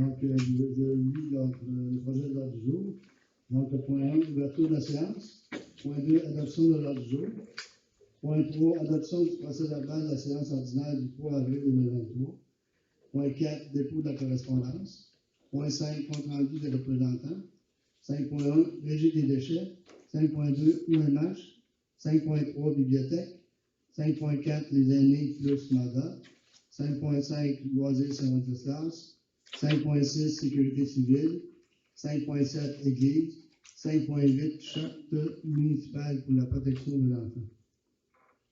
Donc, je lis le projet de l'ordre du jour. Donc, le point 1, ouverture de la séance. Point 2, adoption de l'ordre du jour. Point 3, adoption du procès-verbal de la séance ordinaire du 3 avril 2023. Point 4, dépôt de la correspondance. Point 5, compte rendu des représentants. 5.1, régie des déchets. 5.2, UMH. 5.3, bibliothèque. 5.4, les aînés plus mandat. 5.5, loisirs Saint-Wenceslas. 5.6, sécurité civile. 5.7, église. 5.8, charte municipale pour la protection de l'enfant.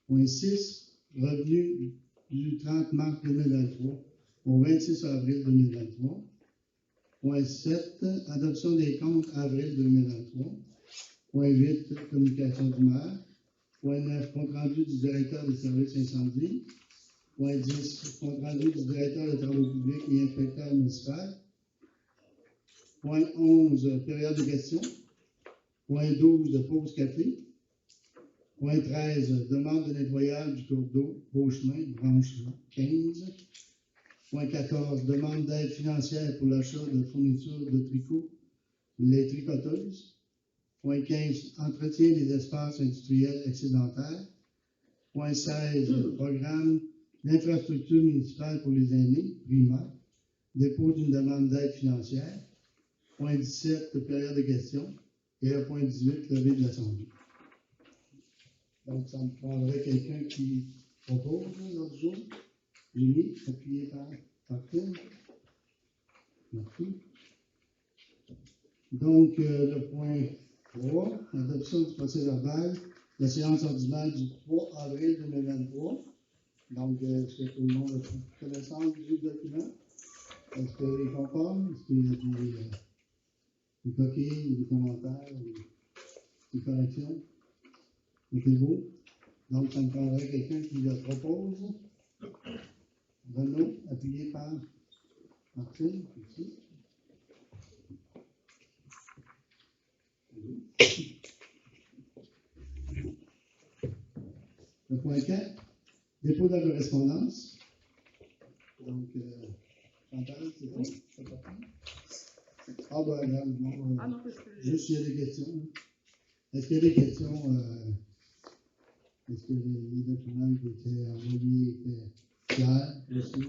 Point 6, revenu du 30 mars 2023 au 26 avril 2023. Point 7, adoption des comptes avril 2023. Point 8, communication du maire. Point 9, compte rendu du directeur des services incendies. Point 10, compte rendu du directeur des travaux publics et inspecteur municipal. Point 11, période de questions. Point 12, pause café. Point 13, demande de nettoyage du cours d'eau, Beauchemin, branche 15. Point 14, demande d'aide financière pour l'achat de fournitures de tricot, les tricoteuses. Point 15, entretien des espaces industriels excédentaires. Point 16, programme d'infrastructure municipale pour les aînés, primaire. Dépôt d'une demande d'aide financière. Point 17, période de questions. Et le point 18, levée de l'Assemblée. Donc, ça me prendrait quelqu'un qui propose l'autre jour. Julie, appuyé par Phil. Merci. Donc, le point 3, adoption du procès-verbal, la séance ordinaire du 3 avril 2023. Donc, est-ce que tout le monde a pris connaissance du document? Est-ce qu'il est conforme? Est-ce qu'il y a des coquilles, des commentaires, des corrections? C'est beau. Donc, ça me prendrait quelqu'un qui le propose. Renaud, appuyé par Martine, ici. Le point 4, dépôt de la correspondance. Donc, Chantal, c'est bon? C'est pas bon? Ah, ben, regarde, non. Juste s'il y a des questions. Est-ce qu'il y a des questions? Est-ce que les documents qui étaient envoyés étaient clairs aussi?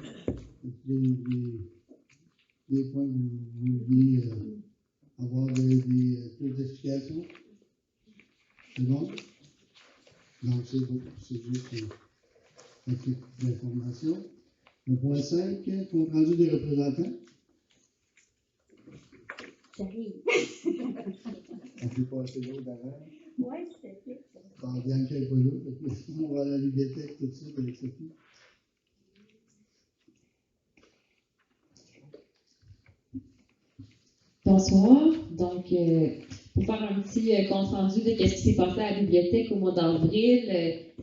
Est-ce qu'il y a des points que vous vouliez avoir plus d'explications? C'est bon? Donc, c'est bon. C'est juste l'information. Le point 5, compte rendu des représentants. J'arrive. On peut passer l'eau derrière. Oui, c'est fait. Bien qu'il n'y ait pas d'eau, on va à la bibliothèque tout de suite avec Sophie. Bonsoir. Donc, pour faire un petit compte rendu de ce qui s'est passé à la bibliothèque au mois d'avril,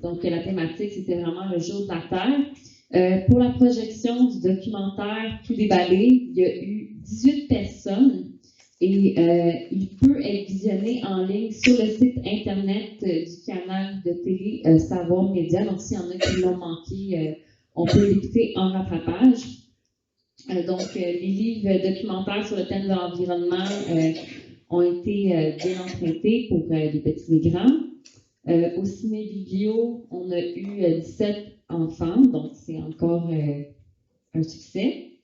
donc la thématique, c'était vraiment le jour de la Terre. Pour la projection du documentaire Tout déballé, il y a eu 18 personnes et il peut être visionné en ligne sur le site internet du canal de télé Savoir Média. Donc, s'il y en a qui l'ont manqué, on peut l'écouter en rattrapage. Donc, les livres documentaires sur le thème de l'environnement ont été bien empruntés pour les petits et grands. Au ciné-biblio, on a eu 17 enfants, donc c'est encore un succès.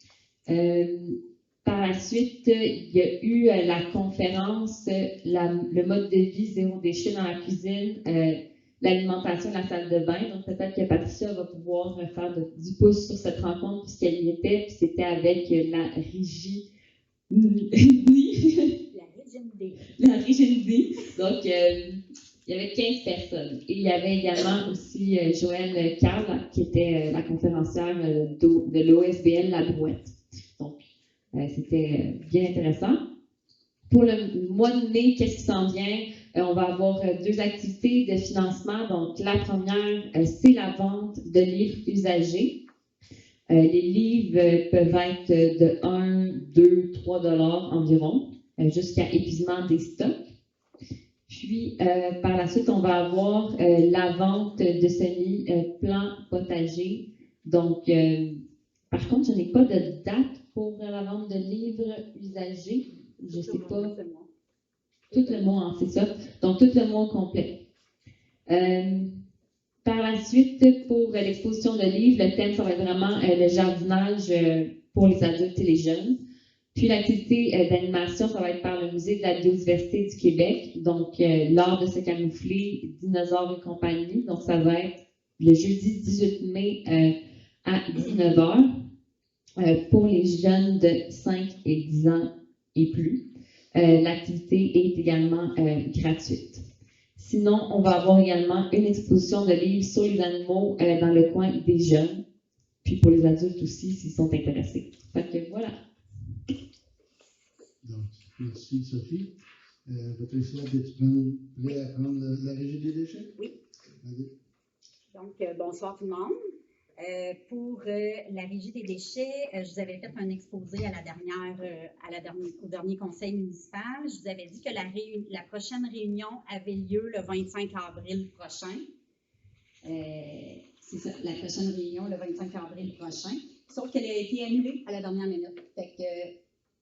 Par la suite, il y a eu la conférence le mode de vie zéro déchet dans la cuisine, l'alimentation et la salle de bain. Donc, peut-être que Patricia va pouvoir faire du pouce sur cette rencontre puisqu'elle y était, puis c'était avec la Régie. La Régie. Donc, il y avait 15 personnes. Et il y avait également aussi Joëlle Carl, qui était la conférencière de l'OSBL La Brouette. Donc, c'était bien intéressant. Pour le mois de mai, qu'est-ce qui s'en vient? On va avoir 2 activités de financement. Donc, la première, c'est la vente de livres usagés. Les livres peuvent être de 1, 2, 3 $ environ, jusqu'à épuisement des stocks. Puis, par la suite, on va avoir la vente de semis plants potagers. Donc, Par contre, je n'ai pas de date pour la vente de livres usagés. Je ne sais pas. Tout le mois, hein, c'est ça. Donc, tout le mois complet. Par la suite, pour l'exposition de livres, le thème, ça va être vraiment le jardinage pour les adultes et les jeunes. Puis l'activité d'animation, ça va être par le Musée de la biodiversité du Québec. Donc, l'art de se camoufler, dinosaures et compagnie. Donc, ça va être le jeudi 18 mai à 19h pour les jeunes de 5 et 10 ans et plus. L'activité est également gratuite. Sinon, on va avoir également une exposition de livres sur les animaux dans le coin des jeunes, puis pour les adultes aussi, s'ils sont intéressés. Fait que voilà. Donc, merci Sophie. Patricia, es-tu prêt à prendre la régie des déchets? Oui. Allez. Donc, bonsoir tout le monde. Pour la régie des déchets, je vous avais fait un exposé au dernier conseil municipal. Je vous avais dit que la prochaine réunion avait lieu le 25 avril prochain. C'est ça, la prochaine réunion le 25 avril prochain. Sauf qu'elle a été annulée à la dernière minute. Fait que,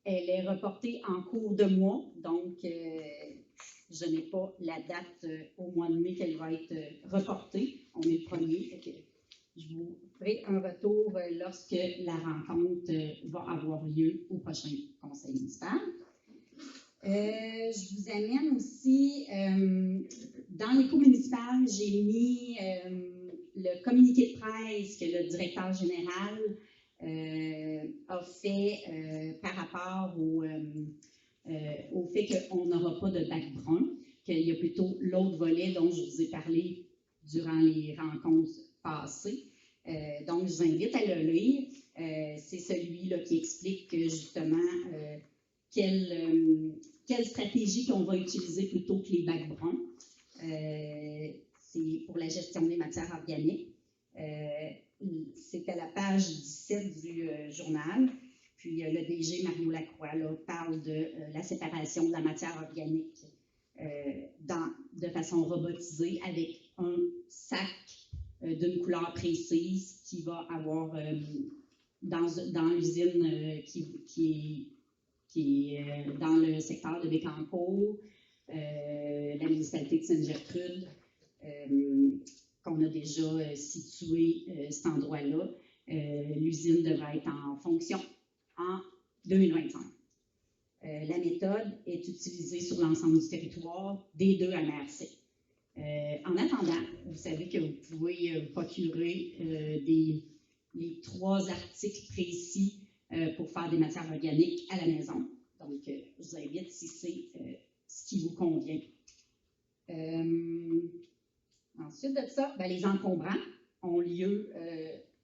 elle est reportée en cours de mois. Donc, je n'ai pas la date au mois de mai qu'elle va être reportée. On est le 1er. Fait que, je vous ferai un retour lorsque la rencontre va avoir lieu au prochain conseil municipal. Je vous amène aussi, dans l'éco municipal, j'ai mis le communiqué de presse que le directeur général a fait par rapport au fait qu'on n'aura pas de bac brun, qu'il y a plutôt l'autre volet dont je vous ai parlé durant les rencontres passées. Donc, je vous invite à le lire. C'est celui-là qui explique justement quelle stratégie qu'on va utiliser plutôt que les bacs bruns. C'est pour la gestion des matières organiques. C'est à la page 17 du journal. Puis le DG Mario Lacroix là, parle de la séparation de la matière organique de façon robotisée avec un sac d'une couleur précise qui va avoir dans l'usine qui est dans le secteur de Bécancour, la municipalité de Sainte-Gertrude, qu'on a déjà situé cet endroit-là. L'usine devrait être en fonction en 2025. La méthode est utilisée sur l'ensemble du territoire des 2 à MRC. En attendant, vous savez que vous pouvez procurer les 3 articles précis pour faire des matières organiques à la maison. Donc, je vous invite si c'est ce qui vous convient. Ensuite de ça, les encombrants ont lieu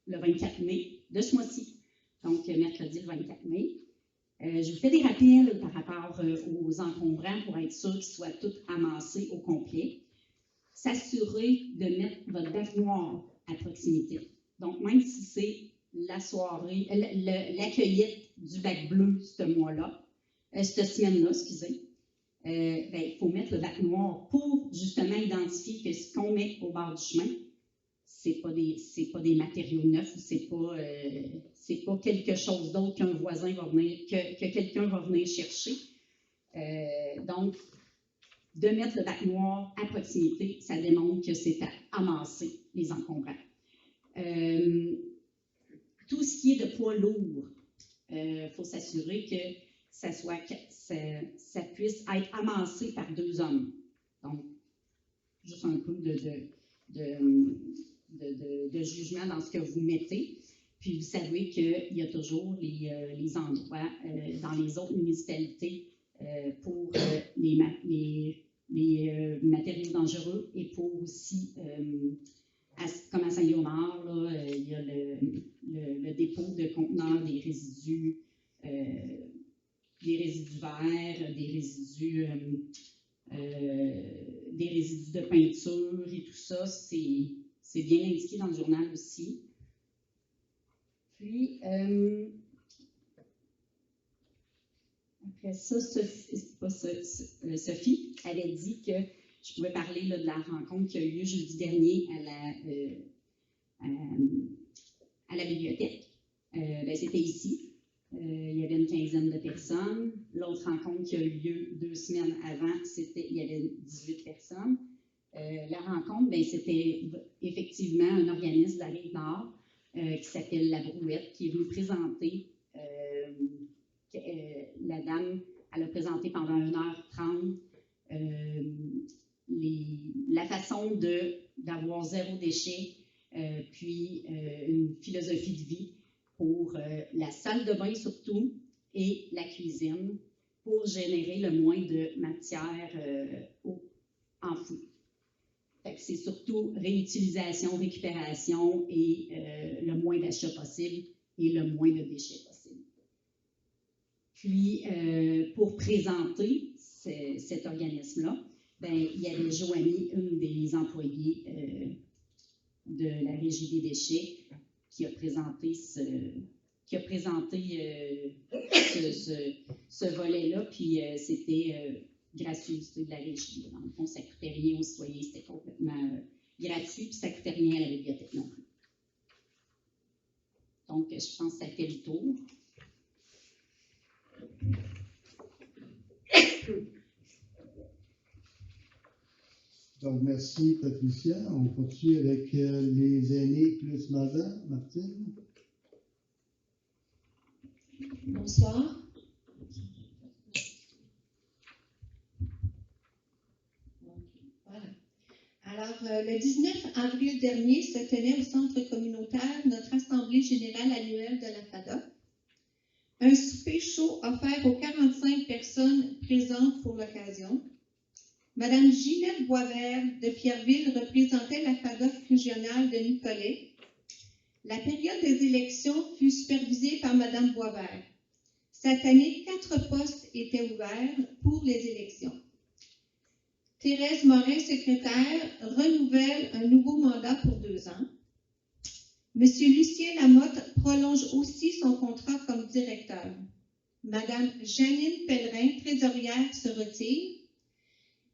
le 24 mai de ce mois-ci, donc mercredi le 24 mai. Je vous fais des rappels par rapport aux encombrants pour être sûr qu'ils soient tous amassés au complet. S'assurer de mettre votre bac noir à proximité. Donc, même si c'est la soirée, l'accueillette du bac bleu ce mois-là, cette semaine-là, excusez, il faut mettre le bac noir pour justement identifier que ce qu'on met au bord du chemin, c'est pas des matériaux neufs ou c'est pas quelque chose d'autre qu'un voisin va venir, que quelqu'un va venir chercher. Donc, de mettre le bac noir à proximité, ça démontre que c'est à amasser les encombrants. Tout ce qui est de poids lourd, faut s'assurer que ça puisse être amassé par 2 hommes. Donc, juste un peu de jugement dans ce que vous mettez. Puis, vous savez qu'il y a toujours les endroits dans les autres municipalités pour les matériaux dangereux et pour aussi, comme à Saint-Léonard, il y a le dépôt de conteneurs des résidus verts, des résidus de peinture et tout ça, c'est bien indiqué dans le journal aussi. Puis, après ça, Sophie avait dit que je pouvais parler là, de la rencontre qui a eu lieu jeudi dernier à la bibliothèque. C'était ici. Il y avait une quinzaine de personnes. L'autre rencontre qui a eu lieu 2 semaines avant, il y avait 18 personnes. La rencontre, c'était effectivement un organisme de la Rive-Nord qui s'appelle La Brouette, qui est venu présenter. La dame, elle a présenté pendant 1h30 la façon d'avoir 0 déchet, puis une philosophie de vie pour la salle de bain surtout et la cuisine pour générer le moins de matière enfouie. C'est surtout réutilisation, récupération et le moins d'achats possible et le moins de déchets possible. Puis, pour présenter cet organisme-là, il y avait Joanie, une des employées de la Régie des déchets, qui a présenté ce volet-là, puis c'était gratuité de la Régie. Dans le fond, ça ne coûtait rien aux citoyens, c'était complètement gratuit, puis ça ne coûtait rien à la bibliothèque non plus. Donc, je pense que ça fait le tour. Donc, merci Patricia. On continue avec les aînés plus Mazan. Martine. Bonsoir. Voilà. Alors, le 19 avril dernier se tenait au centre communautaire notre assemblée générale annuelle de la FADOC. Un souper chaud offert aux 45 personnes présentes pour l'occasion. Madame Ginette Boisvert de Pierreville représentait la FADOC régionale de Nicolet. La période des élections fut supervisée par Madame Boisvert. Cette année, 4 postes étaient ouverts pour les élections. Thérèse Morin, secrétaire, renouvelle un nouveau mandat pour 2 ans. Monsieur Lucien Lamotte prolonge aussi son contrat comme directeur. Madame Janine Pellerin, trésorière, se retire.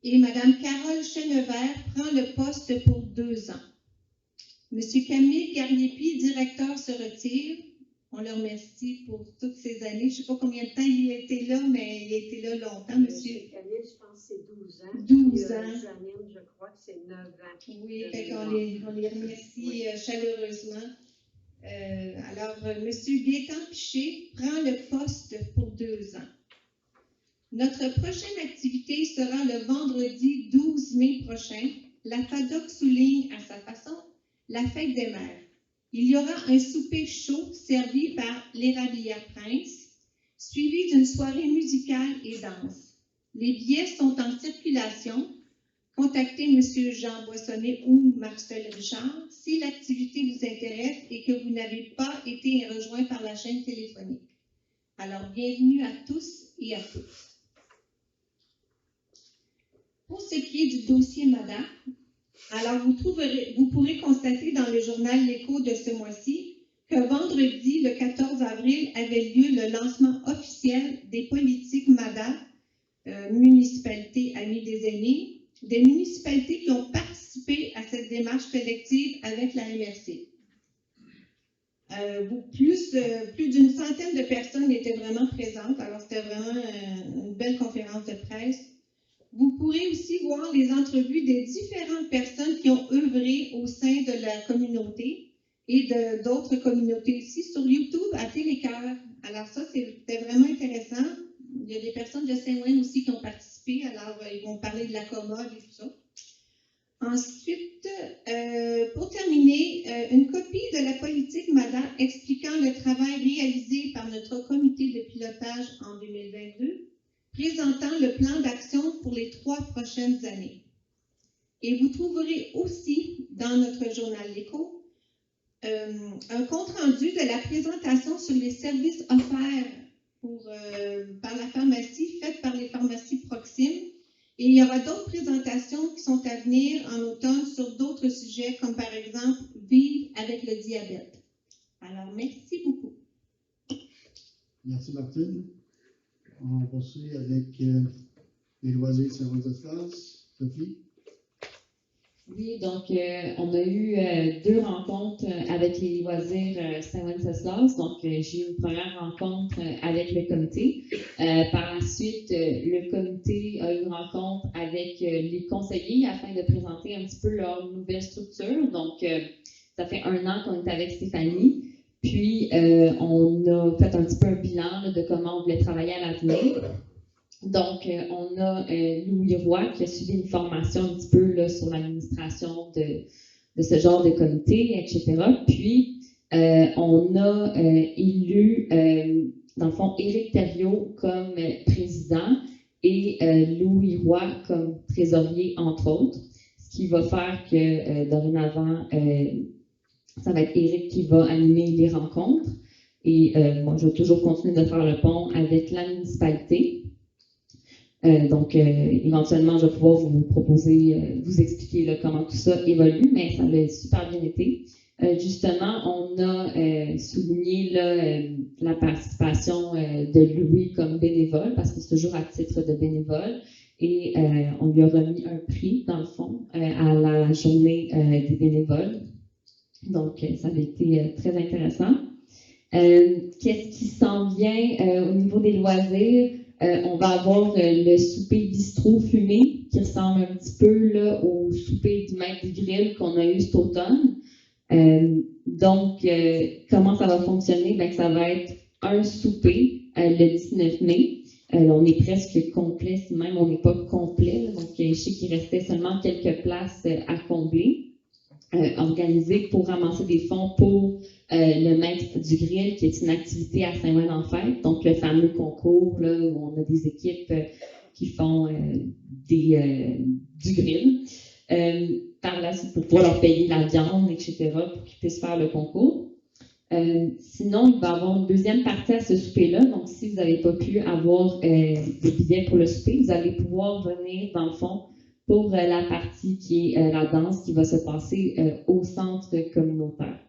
Et Madame Carole Chenevert prend le poste pour 2 ans. Monsieur Camille Garniepi, directeur, se retire. On le remercie pour toutes ces années. Je ne sais pas combien de temps il a été là, mais il a été là longtemps, monsieur. Camille, je pense que c'est 12 ans. 12 ans. Janine, je crois que c'est 9 ans. Oui, on les remercie chaleureusement. Alors, monsieur Gaétan Piché prend le poste pour 2 ans. Notre prochaine activité sera le vendredi 12 mai prochain. La FADOC souligne à sa façon la fête des mères. Il y aura un souper chaud servi par l'Érablière Prince, suivi d'une soirée musicale et danse. Les billets sont en circulation. Contactez M. Jean Boissonnet ou Marcel Richard si l'activité vous intéresse et que vous n'avez pas été rejoint par la chaîne téléphonique. Alors, bienvenue à tous et à toutes. Pour ce qui est du dossier MADA, alors vous pourrez constater dans le journal L'Écho de ce mois-ci que vendredi, le 14 avril, avait lieu le lancement officiel des politiques MADA, municipalités amies des aînés, des municipalités qui ont participé à cette démarche collective avec la MRC. Plus d'une centaine de personnes étaient vraiment présentes, alors c'était vraiment une belle conférence de presse. Vous pourrez aussi voir les entrevues des différentes personnes qui ont œuvré au sein de la communauté et d'autres communautés aussi sur YouTube à Télécœur. Alors ça, c'était vraiment intéressant. Il y a des personnes de Saint-Ouen aussi qui ont participé, alors ils vont parler de la commode et tout ça. Ensuite, pour terminer, une copie de la politique MADA expliquant le travail réalisé par notre comité de pilotage en 2022, présentant le plan d'action pour les 3 prochaines années. Et vous trouverez aussi dans notre journal L'Écho un compte-rendu de la présentation sur les services offerts par la pharmacie, faite par les pharmacies Proxime. Et il y aura d'autres présentations qui sont à venir en automne sur d'autres sujets, comme par exemple vivre avec le diabète. Alors, merci beaucoup. Merci Martine. On poursuit avec les loisirs de Saint-Rose-de-France. Sophie. Oui, donc on a eu 2 rencontres avec les loisirs Saint-Wenceslas. Donc j'ai eu une première rencontre avec le comité. Par la suite, le comité a eu une rencontre avec les conseillers afin de présenter un petit peu leur nouvelle structure. Donc ça fait 1 an qu'on est avec Stéphanie. Puis on a fait un petit peu un bilan là, de comment on voulait travailler à l'avenir. Donc, on a Louis Roy qui a suivi une formation un petit peu là, sur l'administration de ce genre de comité, etc. Puis, on a élu, dans le fond, Éric Thériault comme président et Louis Roy comme trésorier, entre autres, ce qui va faire que dorénavant, ça va être Éric qui va animer les rencontres. Et moi, je vais toujours continuer de faire le pont avec la municipalité. Donc, éventuellement, je vais pouvoir vous proposer, vous expliquer là, comment tout ça évolue, mais ça a super bien été. Justement, on a souligné là, la participation de Louis comme bénévole, parce que c'est toujours à titre de bénévole, et on lui a remis un prix, dans le fond, à la journée des bénévoles. Donc, ça avait été très intéressant. Qu'est-ce qui s'en vient au niveau des loisirs? On va avoir le souper bistrot fumé qui ressemble un petit peu là, au souper du maître du grill qu'on a eu cet automne. Donc, comment ça va fonctionner? Ben, ça va être un souper le 19 mai. On est presque complet, si même on n'est pas complet. Là, donc, je sais qu'il restait seulement quelques places à combler. Organisé pour ramasser des fonds pour le maître du grill, qui est une activité à Saint-Ouen-en-Fête, donc le fameux concours là, où on a des équipes qui font du grill. Par la suite, pour pouvoir leur payer la viande, etc., pour qu'ils puissent faire le concours. Sinon, il va y avoir une deuxième partie à ce souper-là. Donc, si vous n'avez pas pu avoir des billets pour le souper, vous allez pouvoir venir, dans le fond, pour la partie qui est la danse qui va se passer au centre communautaire.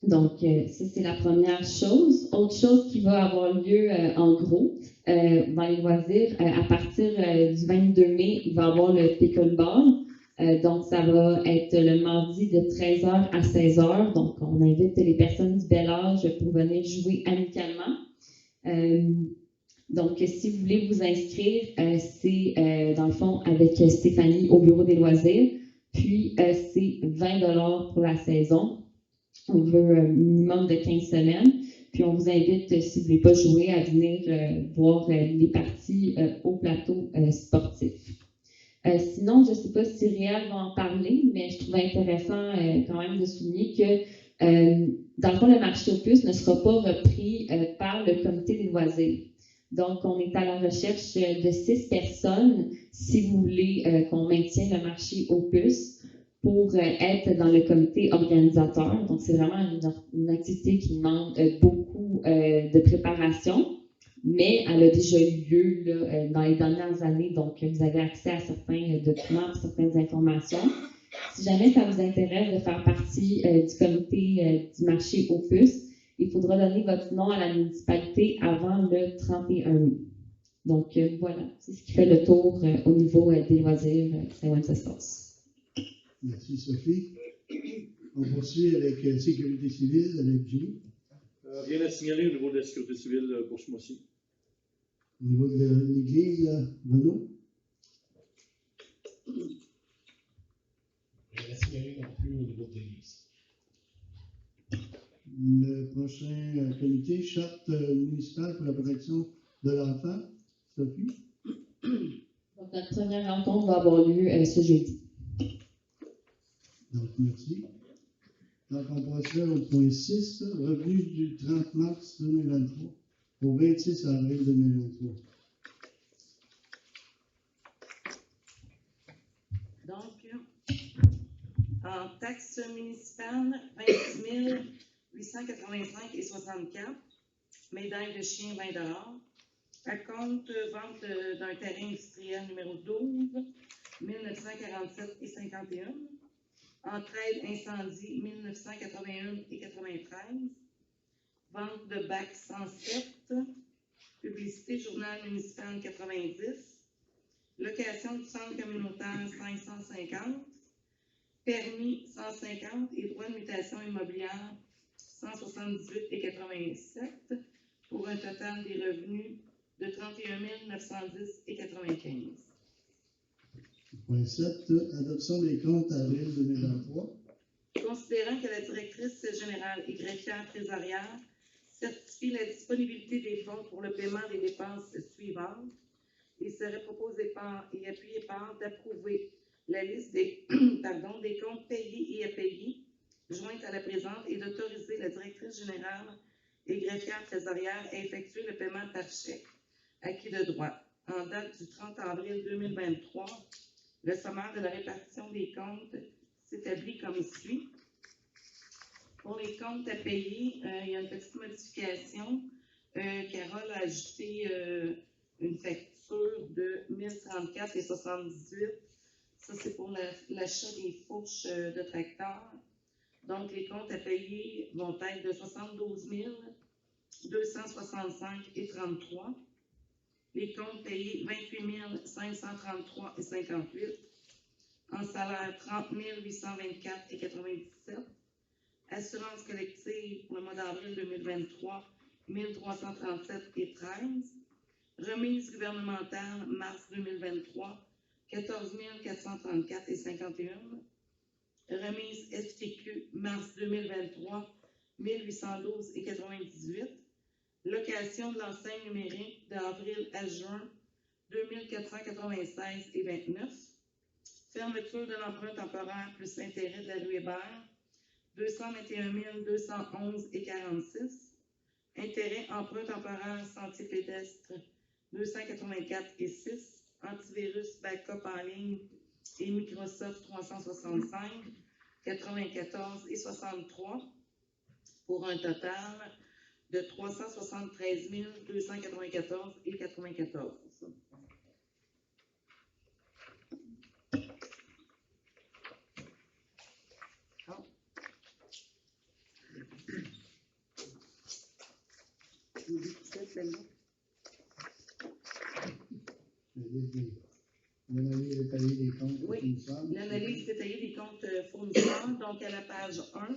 Donc, ça, c'est la première chose. Autre chose qui va avoir lieu en gros dans les loisirs, à partir du 22 mai, il va y avoir le pickleball. Donc, ça va être le mardi de 13h à 16h. Donc, on invite les personnes du bel âge pour venir jouer amicalement. Donc, si vous voulez vous inscrire, c'est dans le fond avec Stéphanie au bureau des loisirs. Puis, c'est 20$ pour la saison. On veut un minimum de 15 semaines. Puis, on vous invite, si vous ne voulez pas jouer, à venir voir les parties au plateau sportif. Sinon, je ne sais pas si Réal va en parler, mais je trouve intéressant quand même de souligner que, dans le fond, le marché aux puces ne sera pas repris par le comité des loisirs. Donc, on est à la recherche de 6 personnes, si vous voulez qu'on maintienne le marché aux puces, pour être dans le comité organisateur. Donc, c'est vraiment une activité qui demande beaucoup de préparation, mais elle a déjà eu lieu là, dans les dernières années. Donc, vous avez accès à certains documents, certaines informations. Si jamais ça vous intéresse de faire partie du comité du marché aux puces, il faudra donner votre nom à la municipalité avant le 31 mai. Donc, voilà, c'est ce qui fait le tour au niveau des loisirs Saint-Wenceslas. Merci, Sophie. On poursuit avec Sécurité civile, avec Julie. Rien à signaler au niveau de la sécurité civile pour ce mois-ci. Au niveau de l'Église, Renaud. Rien à signaler non plus au niveau de l'Église. Le prochain comité, charte municipale pour la protection de l'enfant. Sophie. Donc, notre première rencontre va avoir lieu ce jeudi. Donc, merci. Donc, on procède au point 6, revenu du 30 mars 2023 au 26 avril 2023. Donc, en taxe municipale, 26 885 et 64. Médaille de chien, 20$. À compte, vente d'un terrain industriel numéro 12, 1947 et 51. Entraide incendie, 1981 et 93. Vente de bac 107. Publicité, journal municipal 90. Location du centre communautaire 550. Permis 150 et droit de mutation immobilière 178,87 pour un total des revenus de 31 910,95. Point 7, adoption des comptes avril 2023. Considérant que la directrice générale et greffière trésorière certifie la disponibilité des fonds pour le paiement des dépenses suivantes, il serait proposé par et appuyé par d'approuver la liste des, des comptes payés et à payer jointe à la présente et d'autoriser la directrice générale et greffière trésorière à effectuer le paiement par chèque acquis de droit. En date du 30 avril 2023, le sommaire de la répartition des comptes s'établit comme suit. Pour les comptes à payer, il y a une petite modification. Carole a ajouté une facture de 1034,78. Ça, c'est pour l'achat des fourches de tracteurs. Donc, les comptes à payer vont être de 72 265,33. Les comptes payés, 28 533,58. En salaire, 30 824,97. Assurance collective pour le mois d'avril 2023, 1337,13. Remise gouvernementale, mars 2023, 14 434,51. Remise FTQ, mars 2023, 1812,98. Location de l'enseigne numérique d'avril à juin, 2496,29. Fermeture de l'emprunt temporaire plus intérêt de la rue Hébert, 221 211,46. Intérêt emprunt temporaire sentier pédestre, 284,6. Antivirus backup en ligne et Microsoft 365, 94,63 pour un total de 373 294,94. L'analyse détaillée des comptes Oui, fournisseurs. l'analyse détaillée des comptes fournisseurs, donc à la page 1.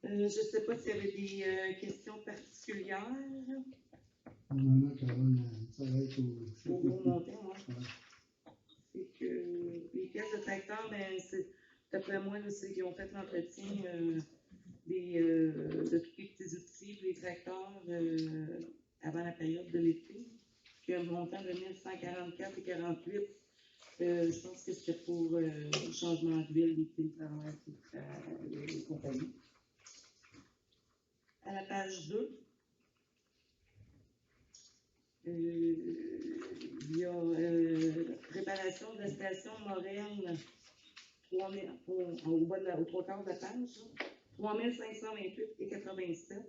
Je ne sais pas s'il y avait des questions particulières. Normalement, Caroline, ça va être Au gros montant, moi. Ouais. C'est que les pièces de tracteur, ben, d'après moi, c'est qu'ils ont fait l'entretien de tous les petits outils, les tracteurs avant la période de l'été. Puis un montant de 1144,48. Je pense que c'était pour le changement d'huile, les compagnies. À la page 2, il y a réparation de la station Morel aux trois quarts de la page, 3528,87.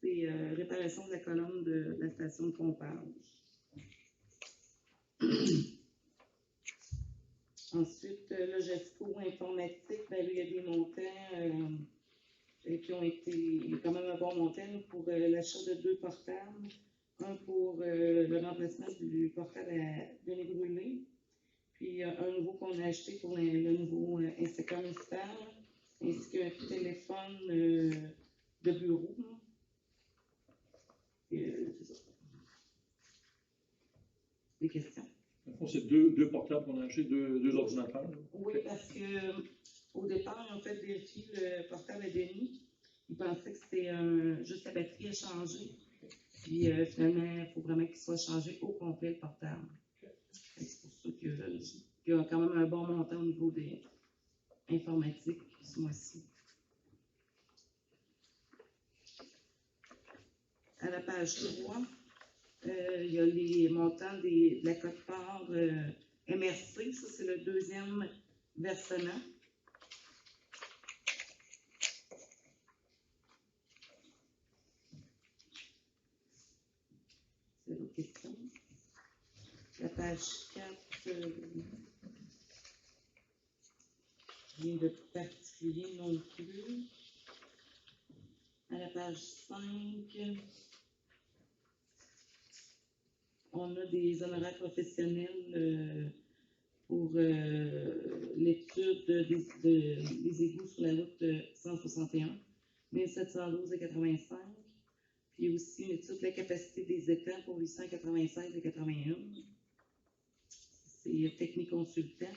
C'est réparation de la colonne de la station de pompage. Ensuite, le GESCO informatique, ben, il y a des montants qui ont été quand même un bon montant pour l'achat de 2 portables. Un pour le remplacement du portable à données brûlées, puis un nouveau qu'on a acheté pour le nouveau inspecteur municipal, ainsi qu'un téléphone de bureau. C'est ça. Des questions? C'est deux portables qu'on a acheté, deux ordinateurs. Oui, parce que au départ, ils ont fait vérifier le portable à Denis. Ils pensaient que c'était juste la batterie à changer. Puis finalement, il faut vraiment qu'il soit changé au complet le portable. C'est pour ça qu'il y a quand même un bon montant au niveau des informatiques ce mois-ci. À la page 3, il y a les montants de la quote-part MRC. Ça, c'est le deuxième versement. C'est d'autres questions. La page 4, rien de particulier non plus. À la page 5, on a des honoraires professionnels pour l'étude des égouts sur la route 161, 1712,85. Puis aussi une étude de la capacité des étangs pour 896,81. C'est technique consultant.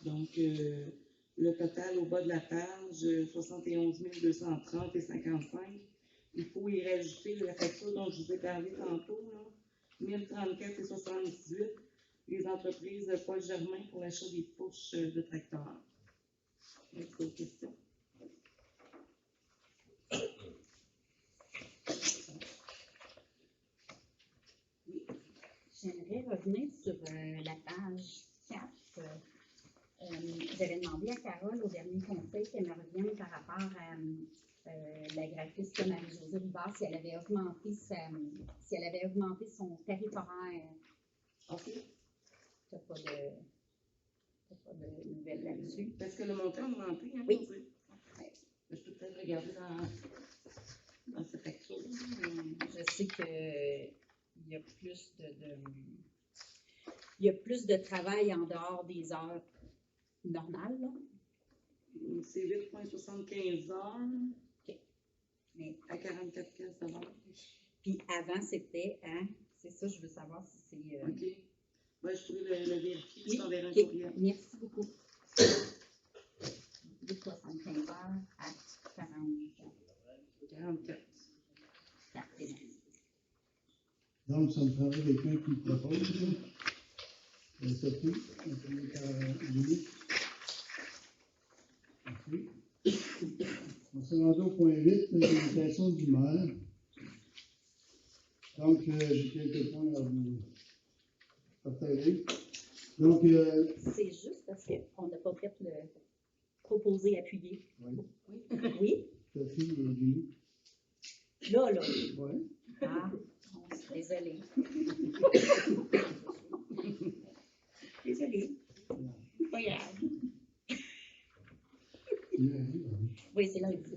Donc, le total au bas de la page, 71 230 et 55. Il faut y rajouter la facture dont je vous ai parlé tantôt, là, 1034 et 78. Les entreprises Paul Germain pour l'achat des fourches de tracteurs. Est-ce que vous avez des questions? J'aimerais revenir sur la page 4. J'avais demandé à Carole au dernier conseil qu'elle me revienne par rapport à la graphiste Marie-Josée Rivard si elle avait augmenté son tarif horaire. OK. Tu n'as pas de nouvelles là-dessus. Parce que le montant a augmenté, hein? Oui. Je peux peut-être regarder dans cette facture. Je sais qu'il y a plus de travail en dehors des heures normales, là. C'est 8,75 heures. OK. Mais, à 44 pièces de l'heure. puis avant, c'était à... C'est ça, je veux savoir si c'est... OK. Ben, je pourrais le vérifier. Oui, Je t'enverrai un OK. courriel. Merci beaucoup. 8,75 heures à 44. Parfait. Donc, ça me prendrait quelqu'un qui propose, là. Sophie, appelée par Julie. Merci. On s'est rendu au point 8, l'invitation du maire. Donc, j'ai quelques points à vous partager. Donc, C'est juste parce qu'on n'a pas fait le proposé appuyé. oui, Oui? Sophie et Julie. Là. Oui. Ah, désolée. Désolée. Pas grave. Oui, c'est lundi.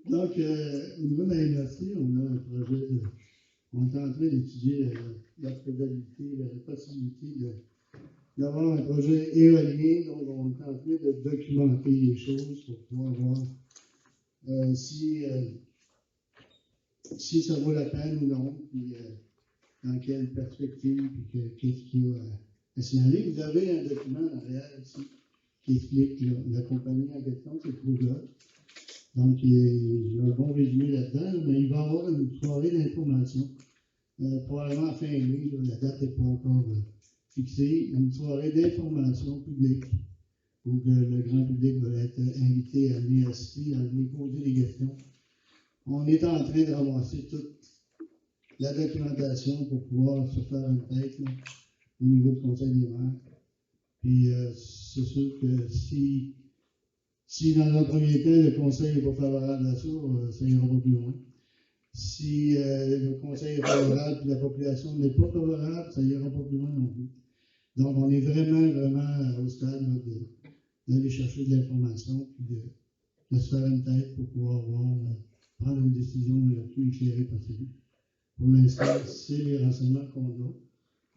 Donc, au niveau de la MRC, on a un projet on est en train d'étudier la faisabilité, la possibilité d'avoir un projet éolien. Donc, on est en train de documenter les choses pour pouvoir voir si ça vaut la peine ou non, puis dans quelle perspective, puis qu'est-ce qu'il y a à signaler. Vous avez un document en arrière ici qui explique la compagnie en question, c'est Kruger. Donc, il y a un bon résumé là-dedans, mais il va y avoir une soirée d'information, probablement à fin mai, là, la date n'est pas encore fixée, une soirée d'information publique où le grand public va être invité à venir assister, à venir poser des questions. On est en train de ramasser toute la documentation pour pouvoir se faire une tête là, au niveau du Conseil des maires. Puis, c'est sûr que si dans un premier temps, le Conseil n'est pas favorable à ça, ça n'ira pas plus loin. Si le Conseil est favorable et la population n'est pas favorable, ça n'ira pas plus loin non plus. Donc, on est vraiment au stade là, d'aller chercher de l'information et de se faire une tête pour pouvoir prendre une décision la plus éclairée possible. Pour l'instant, c'est les renseignements qu'on a.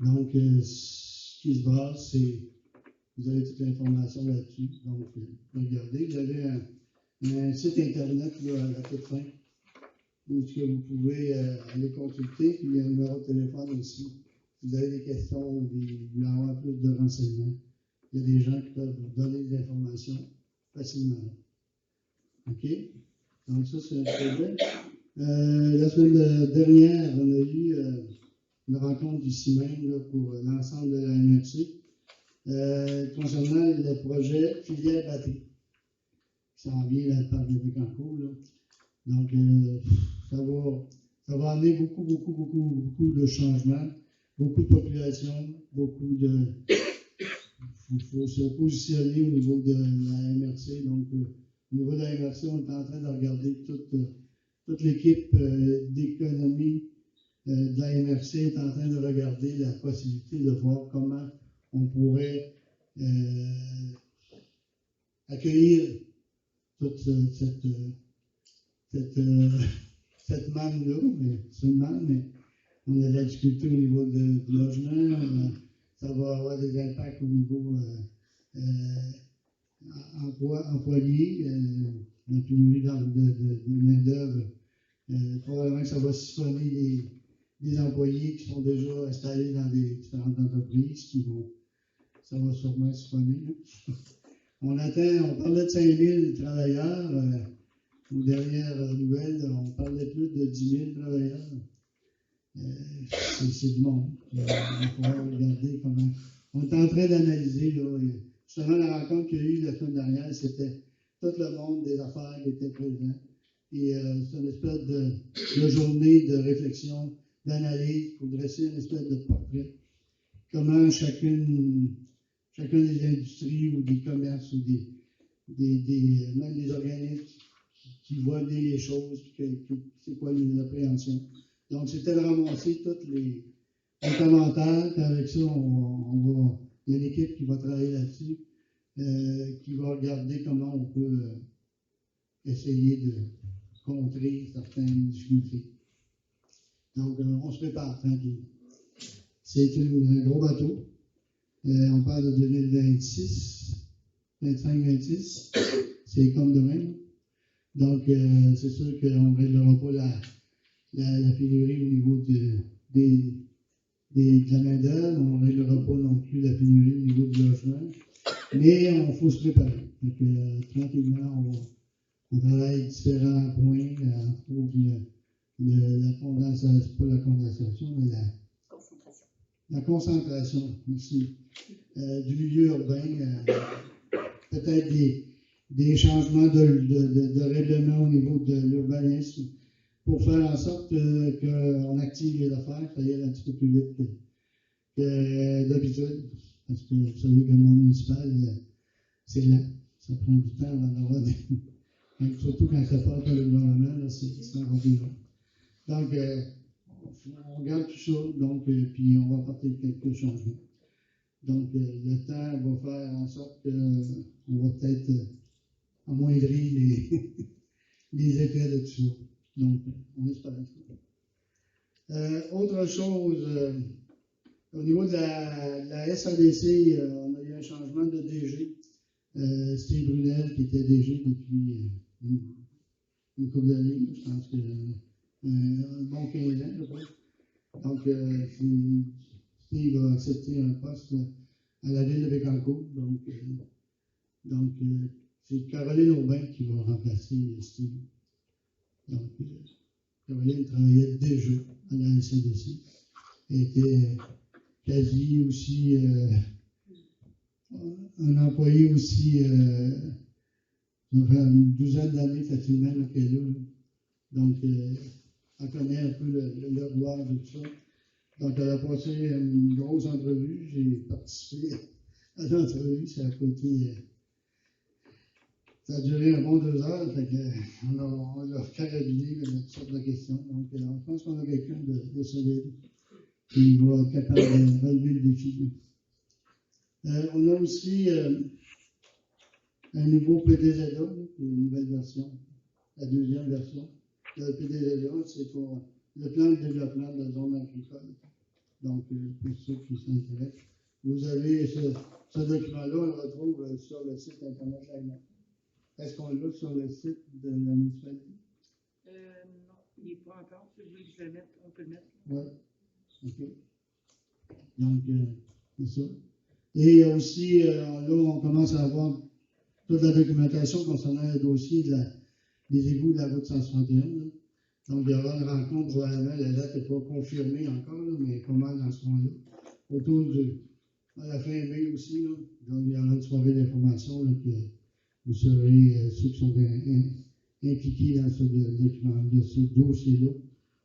Donc, ce qui se brasse, c'est vous avez toute l'information là-dessus. Donc, regardez, vous avez un site Internet là, à la toute fin où vous pouvez aller consulter, puis il y a un numéro de téléphone aussi. Si vous avez des questions ou vous voulez avoir plus de renseignements, il y a des gens qui peuvent vous donner des informations facilement. OK? Donc, ça, c'est un projet. La semaine dernière, on a eu une rencontre ici même là, pour l'ensemble de la MRC. Concernant le projet filière batterie, qui s'en vient dans le parc de Bécancour, là. Donc, ça va amener beaucoup de changements, beaucoup de population, beaucoup de... Il faut se positionner au niveau de la MRC. Donc, au niveau de la MRC, on est en train de regarder toute l'équipe d'économie de la MRC est en train de regarder la possibilité de voir comment on pourrait accueillir toute cette manne-là, mais c'est une manne, mais on a de la difficulté au niveau du logement, ça va avoir des impacts au niveau employé, la pénurie de main-d'œuvre. Probablement que ça va siphonner les employés qui sont déjà installés dans des différentes entreprises ça va sûrement siphonner. On parlait de 5 000 travailleurs. Aux dernières nouvelles, on parlait plus de 10 000 travailleurs. C'est du monde. Il va falloir regarder comment. On est en train d'analyser. Justement, la rencontre qu'il y a eu la semaine dernière, c'était tout le monde des affaires qui était présent. Et c'est une espèce de journée de réflexion, d'analyse pour dresser une espèce de portrait. Comment chacune des industries ou des commerces ou même des organismes qui voient bien les choses, c'est quoi les appréhensions. Donc, c'était de ramasser tous les commentaires, puis avec ça, il y a une équipe qui va travailler là-dessus, qui va regarder comment on peut essayer de contrer certaines difficultés. Donc, on se prépare tranquillement. C'est un gros bateau. On parle de 2026, 25-26. C'est comme demain. Donc, c'est sûr qu'on ne réglera pas la pénurie au niveau de la main-d'œuvre, on ne réglera pas non plus la pénurie au niveau du logement, mais il faut se préparer. Donc, tranquillement, on travaille différents points, entre autres la condensation, pas la condensation, mais la concentration aussi du milieu urbain, peut-être des changements de règlement au niveau de l'urbanisme pour faire en sorte qu'on active les affaires, que ça y aille un petit peu plus vite que d'habitude. Parce que vous savez que le monde municipal, c'est lent. Ça prend du temps avant d'avoir surtout quand ça part par le gouvernement, c'est encore plus long. Donc, on regarde tout ça, donc, puis on va apporter quelques changements. Donc, le temps va faire en sorte qu'on va peut-être amoindrir les effets de tout ça. Donc, on espère ça. Autre chose, au niveau de la SADC, on a eu un changement de DG. Steve Brunel, qui était DG depuis une couple d'années, je pense que un bon 15 ans, je crois. Donc, Steve a accepté un poste à la ville de Bécancour. Donc, c'est Caroline Aubin qui va remplacer Steve. Donc, Caroline travaillait déjà à la SADC. Elle était quasi aussi un employé aussi, ça fait une douzaine d'années facilement qu'elle est là. Donc, elle connaît un peu le roi de tout ça. Donc, elle a passé une grosse entrevue. J'ai participé à l'entrevue. Ça a duré un bon 2 heures. Fait que, on l'a carabiné de toutes sortes de questions. Donc, je pense qu'on a quelqu'un de solide qui va être capable de relever le défi. On a aussi un nouveau PDZA, une nouvelle version, la deuxième version. Le PDZA, c'est pour le plan de développement de la zone agricole. Donc, pour ceux qui s'intéressent, vous avez ce document-là, on le retrouve sur le site Internet de l'AGNA. Est-ce qu'on l'a sur le site de la municipalité? Non, il n'est pas encore. Si vous voulez que je le mette, on peut le mettre. Oui. OK. Donc, c'est ça. Et il y a aussi, là, on commence à avoir toute la documentation concernant le dossier des égouts de la route 161. Là. Donc, il y aura une rencontre, probablement, la date n'est pas confirmée encore, là, mais pas mal dans ce moment-là. Autour à la fin mai aussi, là. Donc, il y aura une soirée d'information que vous serez, ceux qui sont impliqués dans ce document, de ce dossier-là,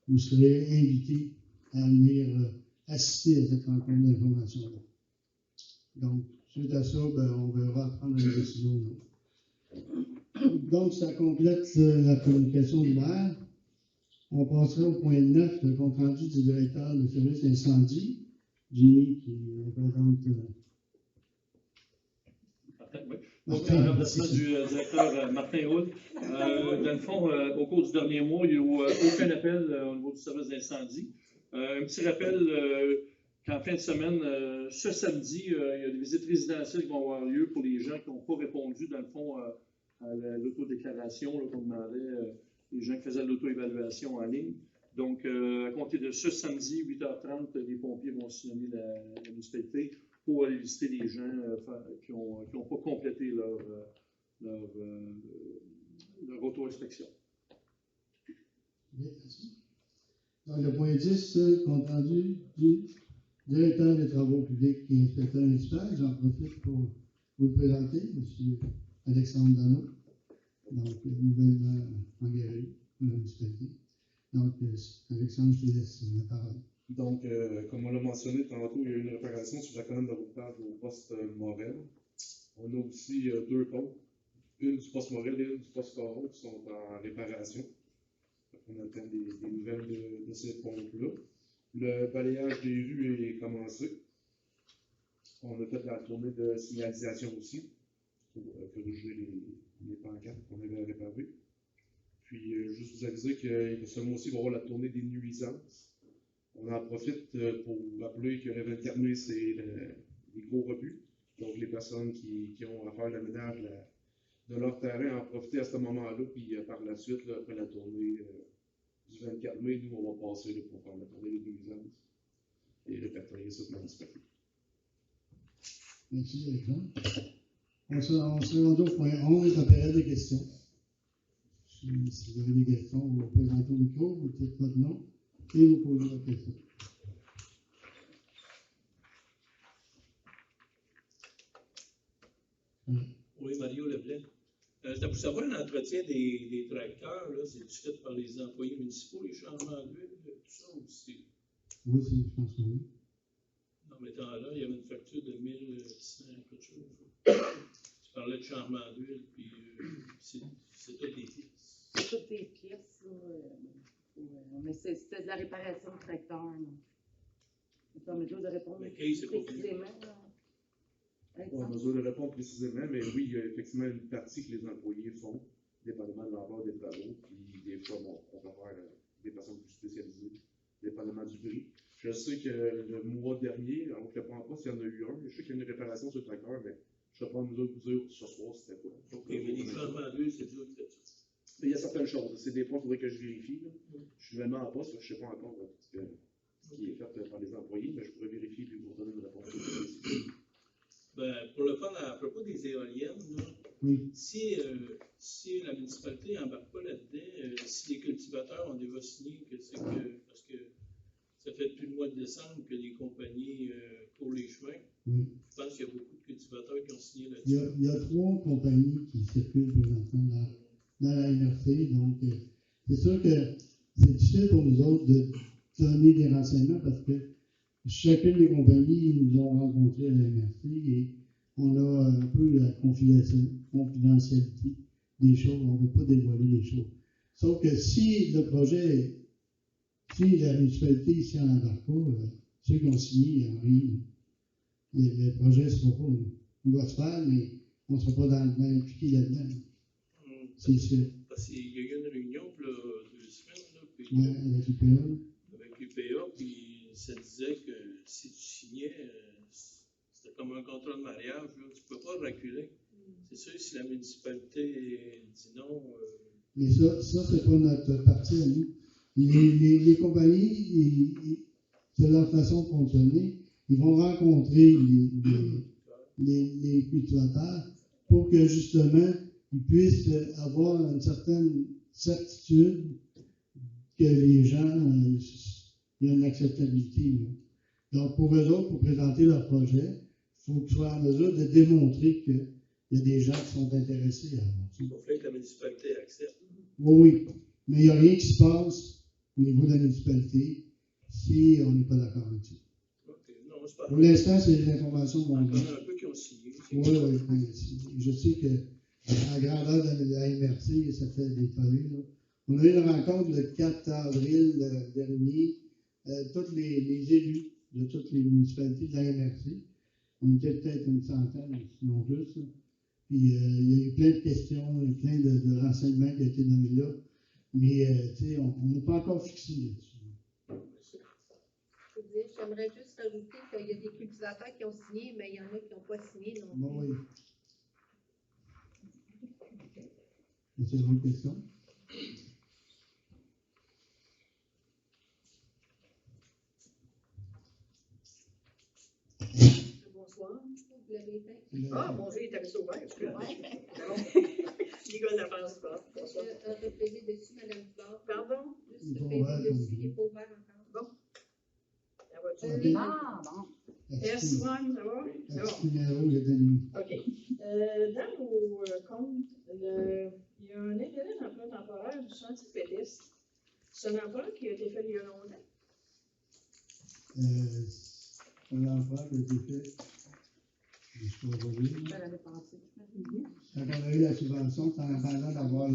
vous serez invités à venir assister à cette rencontre d'information-là. Donc, suite à ça, on verra prendre une décision. Donc, ça complète la communication du maire. On passera au point 9, le compte rendu du directeur de service incendie, Jimmy, qui représente Oui. Donc, en remplacement du directeur Martin Houle. Dans le fond, au cours du dernier mois, il n'y a eu aucun appel au niveau du service d'incendie. Un petit rappel qu'en fin de semaine, ce samedi, il y a des visites résidentielles qui vont avoir lieu pour les gens qui n'ont pas répondu, dans le fond, à l'autodéclaration qu'on demandait, les gens qui faisaient l'auto-évaluation en ligne. Donc, à compter de ce samedi, 8h30, les pompiers vont sillonner la municipalité pour aller visiter les gens qui n'ont pas complété leur auto-inspection. Bien, merci. Donc, le point 10, compte rendu du directeur des travaux publics et inspecteur municipal. J'en profite pour vous le présenter, M. Alexandre Dano, donc nouvellement engagé pour la municipalité. Donc, Alexandre, je te laisse la parole. Donc, comme on l'a mentionné tantôt, il y a eu une réparation sur la colonne de routage au poste Morel. On a aussi deux pompes, une du poste Morel et une du poste Caron qui sont en réparation. On attend des nouvelles de ces pompes-là. Le balayage des rues est commencé. On a fait la tournée de signalisation aussi pour corriger les pancartes qu'on avait réparées. Puis, juste vous aviser que ce mois-ci, il va y avoir la tournée des nuisances. On en profite pour rappeler que le 24 mai, c'est les gros rebuts. Donc, les personnes qui ont à faire le ménage de leur terrain en profiter à ce moment-là. Puis, par la suite, là, après la tournée du 24 mai, nous, on va passer là, pour faire la tournée des nuisances et répertorier ça dans le Merci, Alexandre. On se rend au point 11, la période des questions. Si vous avez des questions, vous vous présentez au micro, vous dites votre nom et vous posez votre question. Oui, Mario Leblanc. C'était pour savoir l'entretien des tracteurs, là, c'est fait par les employés municipaux, les changements d'huile, tout ça aussi. Oui, je pense que oui. Dans mes temps-là, il y avait une facture de 1100 quelque chose. Tu parlais de changement d'huile, puis c'est toutes des pièces. C'est toutes des pièces, là. Mais c'était de la réparation de tracteur, là. C'est en mesure de répondre Mais Kay, c'est pas précisément, là. On a besoin de répondre précisément, mais oui, il y a effectivement une partie que les employés font, dépendamment de l'ampleur des travaux, puis des fois, bon, on peut faire des personnes plus spécialisées, dépendamment du prix. Je sais que le mois dernier, on ne le prend pas s'il y en a eu un. Je sais qu'il y a une réparation sur le tracteur, mais je ne sais pas en mesure de vous dire ce soir c'était quoi. OK, mais les changements d'huile, c'est dur de faire ça. Il y a certaines choses. C'est des points qu'il faudrait que je vérifie. Là. Je suis vraiment en poste, je ne sais pas encore ce qui est fait par les employés, mais je pourrais vérifier et vous donner une réponse. Ben, pour le fun, à propos des éoliennes, là, Oui. si la municipalité n'embarque pas là-dedans, si les cultivateurs ont déjà signé que c'est que, parce que ça fait depuis le mois de décembre que les compagnies courent les chemins, Oui. je pense qu'il y a beaucoup de cultivateurs qui ont signé là-dessus. Il y a 3 compagnies qui circulent présentement dans la MRC, donc c'est sûr que c'est difficile pour nous autres de donner des renseignements parce que chacune des compagnies nous ont rencontrés à la MRC et on a un peu la confidentialité des choses, on ne peut pas dévoiler les choses. Sauf que si le projet, si la municipalité ici n'en embarque pas, ceux qui ont signé, le projet ne sera pas. Il va se faire, mais on ne sera pas impliqué là-dedans. C'est sûr. Parce qu'il y a eu une réunion pour 2 semaines, là, puis, Avec l'UPA. avec l'UPA, puis ça disait que si tu signais, c'était comme un contrat de mariage, là, tu ne peux pas reculer. C'est sûr, si la municipalité dit non. Mais ça c'est pas notre partie à nous. Les compagnies, c'est leur façon de fonctionner. Ils vont rencontrer les cultivateurs pour que justement ils puissent avoir une certaine certitude que les gens, il y a une acceptabilité. Là. Donc pour eux autres, pour présenter leur projet, il faut qu'ils soient en mesure de démontrer qu'il y a des gens qui sont intéressés à avoir ça. Il faut que la municipalité accepte. Oui, mais il n'y a rien qui se passe au niveau de la municipalité si on n'est pas d'accord là-dessus. Okay. Non, c'est pas Pour l'instant, c'est des informations qu'on a. a. Il y en a un peu qui ont signé. Oui. Je sais que à grandeur de la MRC, ça fait des tollés. On a eu une rencontre le 4 avril dernier, tous les élus de toutes les municipalités de la MRC. On était peut-être une centaine, sinon plus. Puis il y a eu plein de questions, et plein de renseignements qui ont été donnés là. Mais tu sais, on n'est pas encore fixé là-dessus. J'aimerais juste rajouter qu'il y a des cultivateurs qui ont signé, mais il y en a qui n'ont pas signé non plus. Bon, oui. C'est une autre question? Bonsoir. Vous l'avez fait? Ah, mon Dieu, il est resté ouvert. C'est bon. Les gars n'avancent pas. Bonsoir. Repléser dessus, Mme Dubord. Pardon? Juste repléser dessus, il n'est pas ouvert encore. Bon. Ça va-tu? Ah, bon. S1, ça va? C'est bon. Petit numéro, il est allumé. OK. Dans vos comptes, il y a un intérêt d'emploi temporaire du sentier pédestre. C'est un emploi qui a été fait il y a longtemps. Un emploi qui a été fait, je ne sais pas aujourd'hui. L'année passée. Quand on a eu la subvention, c'est en attendant d'avoir on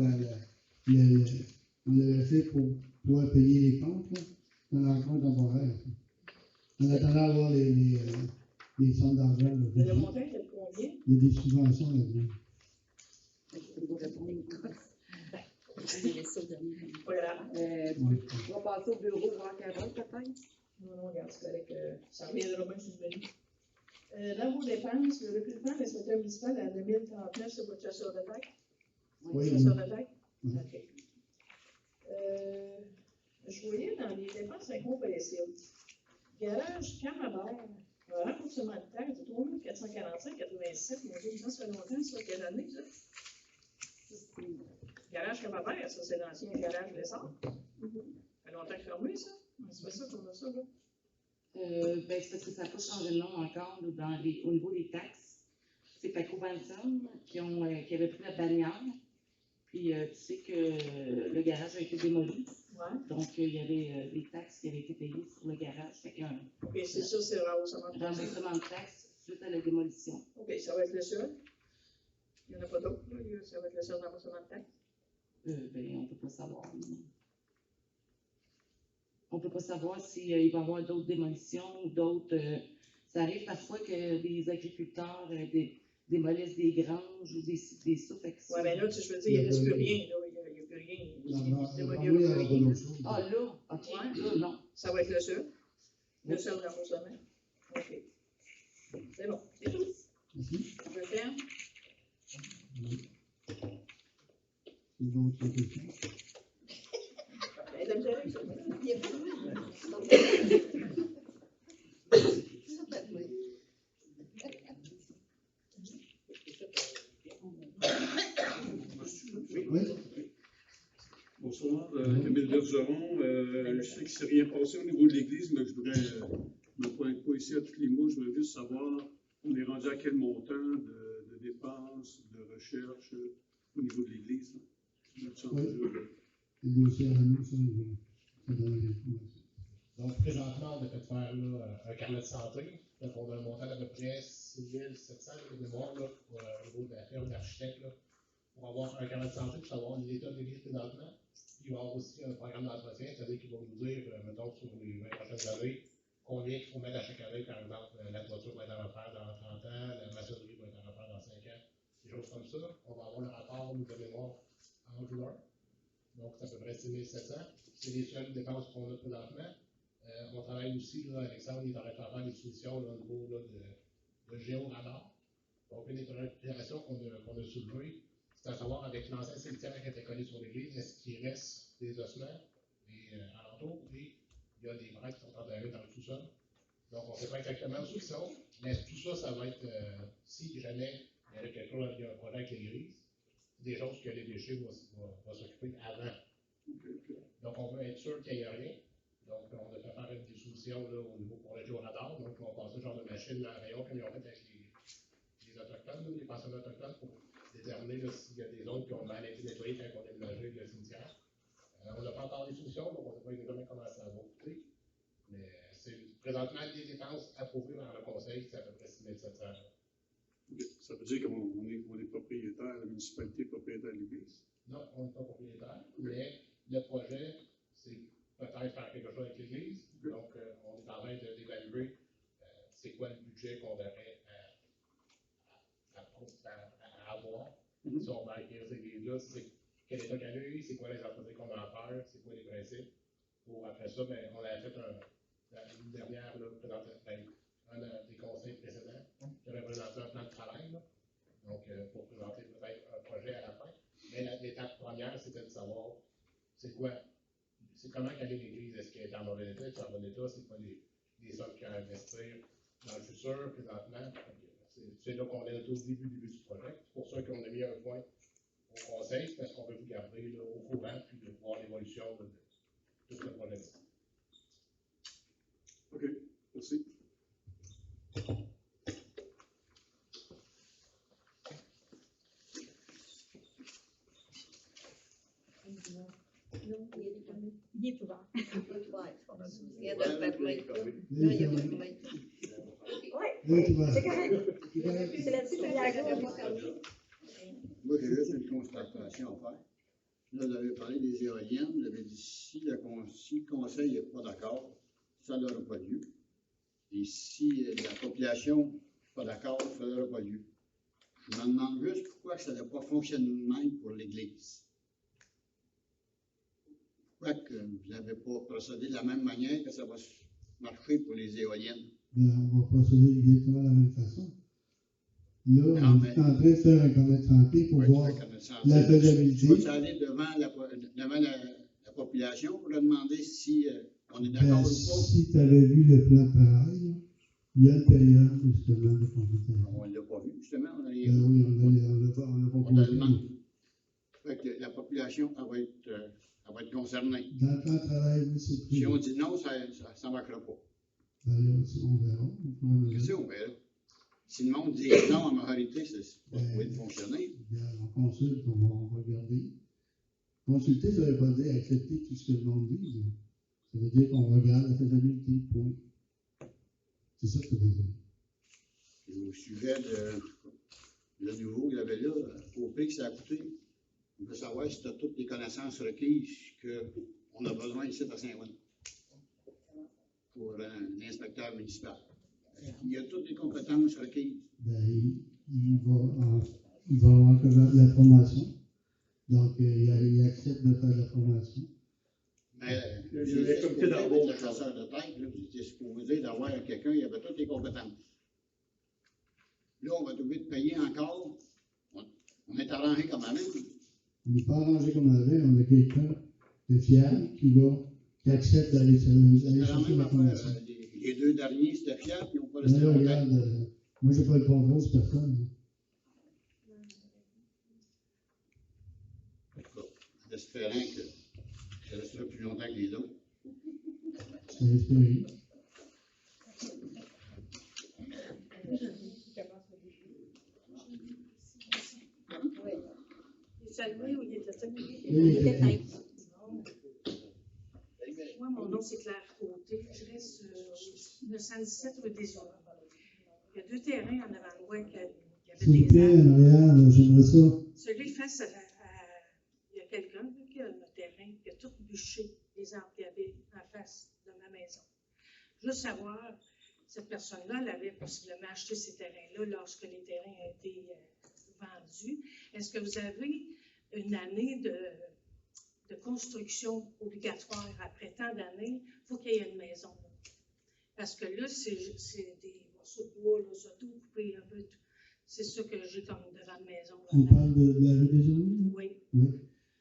l'avait fait pour pouvoir payer les comptes, là. C'est un emploi temporaire. Ça. En attendant d'avoir les sommes d'argent. Le montant était de combien? Il y a des subventions là-dedans. Voilà. On va passer au bureau voir Carole, peut-être? Non, regarde, c'est correct. Ça reviendra bien sur le menu. Dans vos dépenses, le recrutement de l'inspecteur municipal à 2039, c'est votre chasseur de tête? Oui, Chasseur de tête? Oui. OK. Je voyais dans les dépenses incompressibles. Garage Camabert, remboursement de taxes de 3445,87. Mon Dieu, ça fait longtemps, ça, quelle année, ça? Garage Camabert, ça, c'est l'ancien garage Lessard. Ça fait longtemps que fermé, ça? C'est pas ça qu'on a ça, là? C'est parce que ça n'a pas changé de nom encore là, au niveau des taxes. C'est Paco Vanson qui avait pris la bannière. Puis tu sais que le garage a été démoli. Ouais. Donc il y avait des taxes qui avaient été payées sur le garage. Fait qu'il y a un OK, c'est ça, c'est remboursement de taxes. remboursement de taxes suite à la démolition. OK, ça va être le seul. Il n'y en a pas d'autres, là. Ça va être le seul remboursement de taxes. On ne peut pas savoir. Non. On ne peut pas savoir s'il va y avoir d'autres démolitions ou d'autres. Ça arrive parfois que des agriculteurs démolissent des granges ou des ça. Oui, mais là, je veux dire, il ne reste plus rien. Là. Il n'y a plus rien. Ah, là, OK. Ouais. Là, non. Ça va être le seul. Le seul remboursement. OK. C'est bon. C'est tout. Je ferme. D'autres questions? Oui. Bonsoir, Camille Bergeron. Je sais qu'il ne s'est rien passé au niveau de l'Église, mais je voudrais me pointe pas ici à tous les mois. Je voudrais juste savoir, on est rendu à quel montant de dépenses, de recherche au niveau de l'Église? Oui. Le dossier à nous, ça donne l'information. Donc, présentement, on a fait faire là, un carnet de santé. Donc, on a un montant d'à peu près 6 700 de mémoire là, au niveau de la firme d'architecte pour avoir un carnet de santé, pour savoir l'état de l'église présentement. Il va y avoir aussi un programme d'entretien, c'est-à-dire qu'il va nous dire, mettons, sur les 20 prochaines années, combien il faut mettre à chaque année. Par exemple, la toiture va être à refaire dans 30 ans, la maçonnerie va être à refaire dans 5 ans, des choses comme ça. On va avoir le rapport de mémoire en juin. Donc, c'est à peu près 6 700. C'est les seules dépenses qu'on a présentement. On travaille aussi, là, Alexandre, il est en train de faire des solutions là, au niveau là, de géoradar. Donc, une des opérations qu'on a soulevées, c'est à savoir, avec l'ancien cimetière qui était collé sur l'église, est-ce qu'il reste des ossements et alentours, et il y a des bras qui sont enterrés dans le sous-sol. Donc, on ne sait pas exactement où ils sont, mais tout ça, ça va être, si jamais il y avait quelque chose, il y a un projet avec l'église, des choses que les déchets vont s'occuper avant. Donc, on veut être sûr qu'il n'y ait rien. Donc, on a fait faire des solutions là, au niveau pour le géoradar. Donc, on passe ce genre de machine à rayon comme ils ont fait avec les Autochtones, les pensionnats autochtones, pour déterminer s'il y a des zones qui ont mal été nettoyées quand on a déménagé le cimetière. On n'a pas encore les solutions, donc on ne sait pas exactement comment ça va coûter. Mais c'est présentement des dépenses approuvées par le conseil, c'est à peu près 6 700. Ça veut dire qu'on est propriétaire, la municipalité est propriétaire de l'église? Non, on n'est pas propriétaire, mais le projet, c'est peut-être faire quelque chose avec l'église. Donc, on est en train d'évaluer c'est quoi le budget qu'on aurait à avoir Si on va acquérir cette église-là, c'est quel état qu'elle a eu, c'est quoi les entreprises qu'on en faire, c'est quoi les principes. Pour après ça, ben, on avait fait une dernière, là, un des conseils précédents, qui avait présenté un plan de travail, là, donc pour présenter peut-être un projet à la fin. Mais l'étape première, c'était de savoir c'est comment qu'elle est l'église, est-ce qu'elle est en mauvais état, est-ce qu'elle est en bon état, c'est quoi les sommes qu'il y a à investir dans le futur, présentement. C'est là qu'on est au début du projet. C'est pour ça qu'on a mis un point au conseil, parce qu'on veut vous garder là, au courant, puis de voir l'évolution de tout le projet. OK, merci. Il est ouvert. Il est ouvert. Il y a de fermer. Là, il y a fermé. Oui, c'est correct. C'est là-dessus qu'il y a pas fermé. Moi, j'ai juste une constatation à faire. Là, vous avez parlé des éoliennes. Vous avez dit si le conseil n'est pas d'accord, ça n'aura pas lieu. Et si la population n'est pas d'accord, ça n'aura pas lieu. Je me demande juste pourquoi ça n'a pas fonctionné de même pour l'Église. Pourquoi que vous n'avez pas procédé de la même manière que ça va marcher pour les éoliennes? Ben, on va procéder exactement de la même façon. Là, on est en train de faire un comité de santé pour voir la faisabilité. Il faut aller devant la population pour leur demander si on est d'accord ou pas. Si tu avais vu le plan de travail, il y a une période justement de consultation. On ne l'a pas vu, justement. Oui, on l'a pas demandé. La population va être concernée. Dans le plan de travail, oui, c'est si on dit non, ça ne marchera pas. Ben là, on verra. Qu'est-ce qu'on verra? Si le monde dit non en majorité, ça va fonctionner. On consulte, on va regarder. Consulter, ça ne veut pas dire accepter tout ce que le monde dit. Ça veut dire qu'on regarde la faisabilité, point. C'est ça que ça veut dire. Et au sujet de nouveau qu'il y avait là, au prix que ça a coûté, on veut savoir si tu as toutes les connaissances requises qu'on a besoin ici à Saint-Ouen pour un inspecteur municipal. Il y a toutes les compétences requises. Ben, il va avoir la formation. Donc, il accepte de faire la formation. Mais le comité d'embauche, le chasseur de tête, vous étiez supposé d'avoir quelqu'un, il avait toutes les compétences. Là, on va être obligé de payer encore. On est arrangé comme avant. On n'est pas arrangé comme avant, on a quelqu'un de fiable qui accepte d'aller chercher la formation. Les deux derniers, c'était fiable, ils n'ont pas resté longtemps. Regarde, moi, je n'ai pas le contrôle sur personne. En espérant que ça restera plus longtemps que les autres. C'est espéré. Il est salué ou il était salué? Il était salué. Moi, mon nom, c'est Claire Côté. Je reste au 917 rue des Eaux. Il y a deux terrains en avant de moi qui avaient des arbres. En arrière, j'aimerais ça. Celui face il y a quelqu'un qui a un terrain qui a tout bûché les arbres qu'il y avait en face de ma maison. Juste savoir, cette personne-là, elle avait possiblement acheté ces terrains-là lorsque les terrains ont été vendus. Est-ce que vous avez une année de construction obligatoire après tant d'années? Il faut qu'il y ait une maison. Là. Parce que là, c'est des morceaux de bois, là, ça tout coupé un peu. C'est ça que j'ai comme devant la maison. On parle de la rue des Aulniers? Oui. Oui.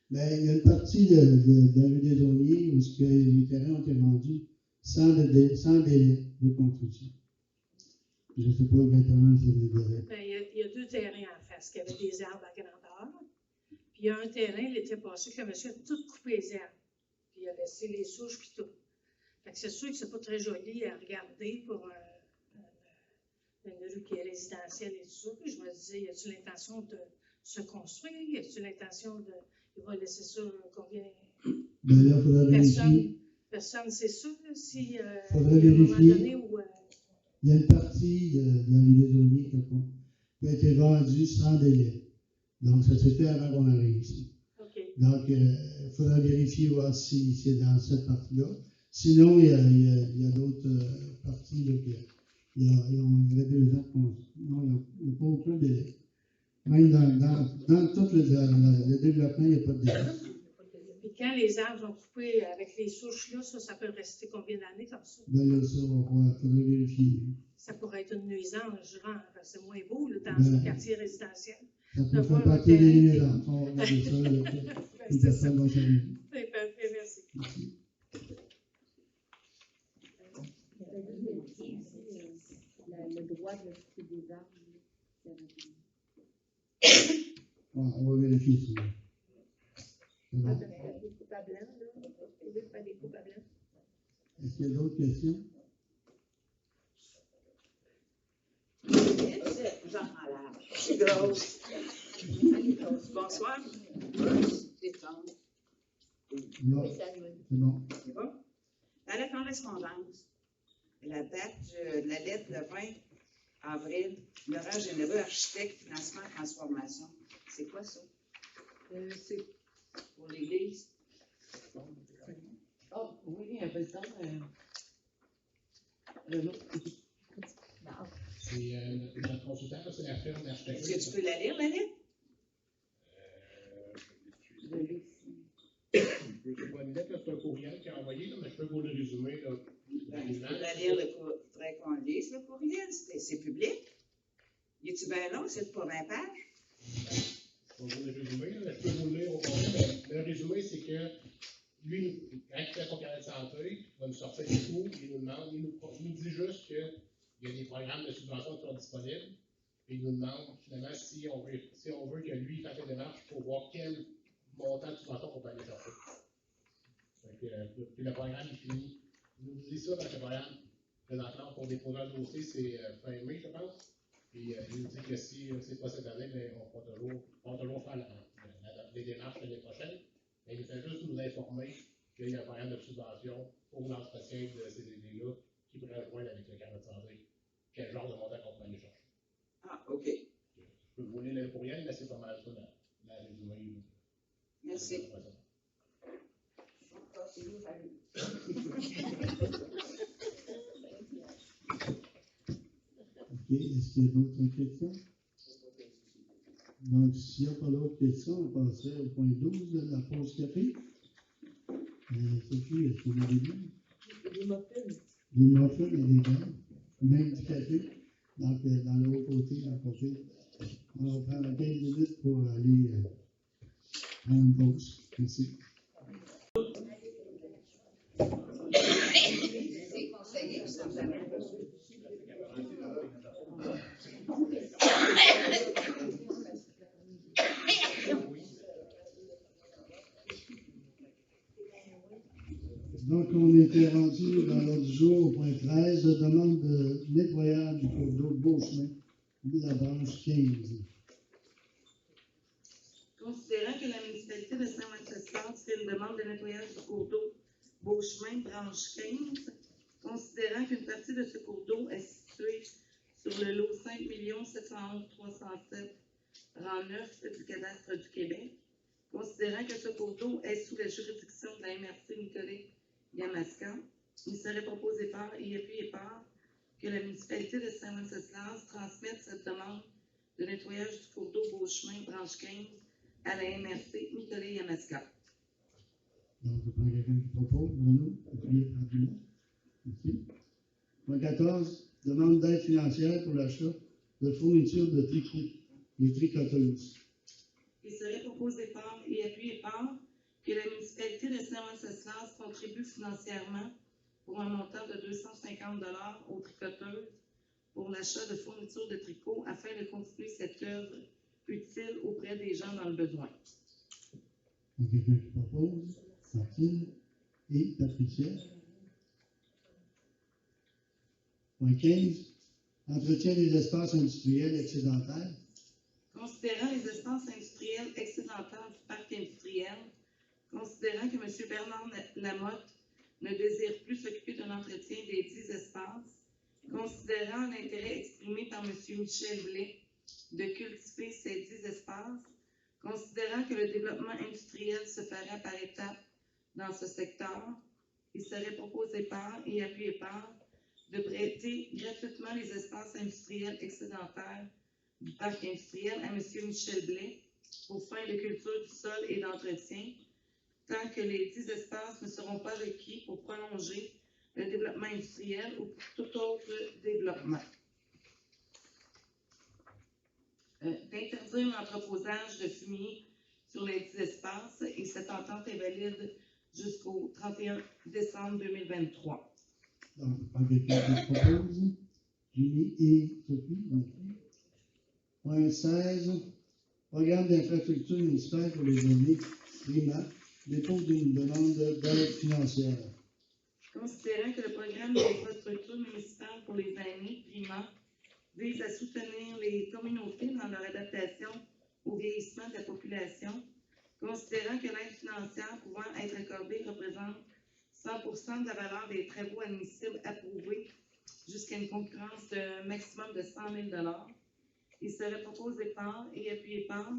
Ben, il y a une partie de la rue des Aulniers où les terrains ont été vendus sans délai de construction. Je ne sais pas exactement si c'est des délais. Ben, il y a deux terrains en face qui avaient des arbres à grandeur. Puis il y a un terrain, il était passé que le monsieur a tout coupé les arbres. Puis il a laissé les souches puis tout. Fait que c'est sûr que c'est pas très joli à regarder pour une rue qui est résidentielle et tout ça. Puis je me disais, y a-t-il l'intention de se construire? Y a-t-il l'intention de. Il va laisser ça combien? Ben là, il faudrait vérifier. Personne, c'est sûr, si. Faudrait vérifier. Il y a une partie de la rue des Aulniers qui a été vendue sans délai. Donc, ça s'est fait avant qu'on arrive ici. Okay. Donc, il faudra vérifier, voir si c'est dans cette partie-là. Sinon, il y a d'autres parties là, il y avait 2 ans. Non, il n'y a pas aucun délai. Même dans tout le développement, il n'y a pas de délai. Puis quand les arbres sont coupés avec les souches, là, ça peut rester combien d'années comme ça? Là, ça, il faudrait vérifier. Ça pourrait être une nuisance, genre, c'est moins beau là, dans Ben, un quartier résidentiel. Ça De peut voir faire un partie des terrain qui- nuisances. On va regarder ça. Les C'est ça. personnes vont savoir. C'est parfait, merci. Le droit de couper des arbres. Bon, on va vérifier ça. C'est bon. Des coupes à blanc, là. Vous pouvez faire des coupes à blanc. Est-ce qu'il y a d'autres questions? Jean Malade. C'est grosse. Bonsoir. Détendre. Non, c'est bon. C'est bon? Dans la correspondance, la date de la lettre le 20 avril, Laurent Généreux, architecte, financement, transformation. C'est quoi ça? C'est pour l'église. Oh, oui, un peu de temps. C'est notre consultant, c'est la firme d'architecture. Est-ce que tu peux la lire, la lettre? C'est pas une lettre, c'est un courriel qui a envoyé, là, mais je peux vous le résumer. Là, Il faudrait qu'on lise le courriel, c'est public. Y est-tu bien long, c'est pas 20 pages? Je vais vous le résumer, là, je peux vous le lire au complet, mais le résumé, c'est que lui, quand il fait son carnet de santé, il va nous sortir des coûts, il nous demande, il nous dit juste qu'il y a des programmes de subvention qui sont disponibles, et il nous demande finalement si on veut que lui fasse une démarche pour voir quel montant de subvention on peut aller chercher. Puis le programme est fini. Il nous dit ça dans ce programme. Présentement, pour déposer un dossier, c'est fin mai, je pense. Puis il nous dit que si c'est pas cette année, mais on va toujours faire les démarches l'année prochaine. Mais il fait juste nous informer qu'il y a un programme de subvention pour l'entretien de ces idées-là qui pourrait rejoindre avec le carnet de santé. Quel genre de montant qu'on peut aller chercher. Ah, OK. Je peux vous lire le courriel, mais c'est pas mal ça, la résumé. Merci. OK, est-ce qu'il y a d'autres questions? Donc, s'il n'y a pas d'autres questions, on passerait au point 12 de la pause café. Sophie, est-ce qu'on a des biens? Des muffins. Des muffins et des biens, même du café. Donc, dans le haut côté, à côté. On va prendre 15 minutes pour aller prendre une pause. Merci. C'est conseillé ou sans jamais? Donc, on était rendu dans l'ordre du jour au point 13, demande de nettoyage du cours d'eau de Beauchemin de la branche 15. Considérant que la municipalité de Saint-Wenceslas fait une demande de nettoyage du cours d'eau Beauchemin, branche 15, considérant qu'une partie de ce cours d'eau est située sur le lot 5 711 307 rang 9 du cadastre du Québec, considérant que ce cours d'eau est sous la juridiction de la MRC Nicolet-Yamaska, il serait proposé par et appuyé par que la municipalité de Saint-Wenceslas transmette cette demande de nettoyage du cours d'eau Beauchemin, branche 15, à la MRC Nicolet-Yamaska. Donc, je prends quelqu'un qui propose, Bruno, appuyez. Merci. Point 14, demande d'aide financière pour l'achat de fournitures de tricot, les tricoteuses. Il serait proposé par et appuyé par que la municipalité de Saint-Wenceslas contribue financièrement pour un montant de 250 $ aux tricoteuses pour l'achat de fournitures de tricot afin de continuer cette œuvre utile auprès des gens dans le besoin. Donc, quelqu'un qui propose, Martine et Patricia. Point 15, entretien des espaces industriels excédentaires. Considérant les espaces industriels excédentaires du parc industriel, considérant que M. Bernard Lamotte ne désire plus s'occuper d'un entretien des 10 espaces, considérant l'intérêt exprimé par M. Michel Blais de cultiver ces 10 espaces, considérant que le développement industriel se ferait par étapes dans ce secteur, il serait proposé par et appuyé par de prêter gratuitement les espaces industriels excédentaires du parc industriel à M. Michel Blais pour fin de culture du sol et d'entretien, tant que les 10 espaces ne seront pas requis pour prolonger le développement industriel ou pour tout autre développement. D'interdire l'entreposage de fumier sur les 10 espaces et cette entente est valide jusqu'au 31 décembre 2023. Donc, quelqu'un qui propose, Julie et Sophie. Point 16, programme d'infrastructure municipale pour les années primaires, dépôt d'une demande d'aide financière. Considérant que le programme d'infrastructure municipale pour les années primaires vise à soutenir les communautés dans leur adaptation au vieillissement de la population, considérant que l'aide financière pouvant être accordée représente 100% de la valeur des travaux admissibles approuvés jusqu'à une concurrence de maximum de 100 000 $, il serait proposé par et appuyé par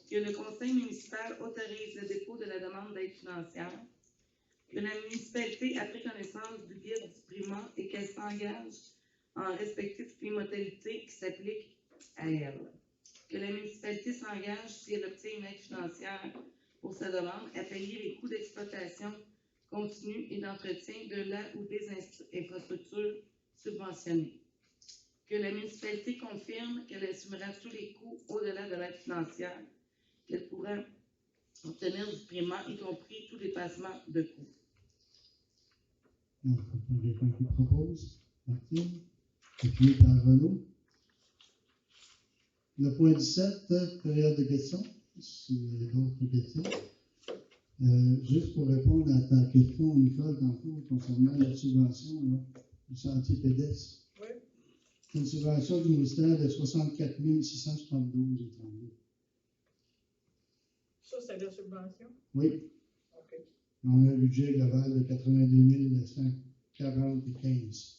que le conseil municipal autorise le dépôt de la demande d'aide financière, que la municipalité a pris connaissance du guide du primat et qu'elle s'engage en respecter toutes les modalités qui s'appliquent à elle. Que la municipalité s'engage, si elle obtient une aide financière pour sa demande, à payer les coûts d'exploitation continue et d'entretien de la ou des infrastructures subventionnées. Que la municipalité confirme qu'elle assumera tous les coûts au-delà de l'aide financière qu'elle pourra obtenir du primat, y compris tout dépassement de coûts. Donc, quelqu'un qui propose, Martine, appuyé par Renaud. Le point 17, période de questions, s'il y a d'autres questions. Juste pour répondre à ta question, Nicole, tantôt, concernant la subvention là, du sentier pédestre. Oui. C'est une subvention du ministère de 64 672,32. Ça, c'est la subvention? Oui. OK. On a un budget global de 82 145.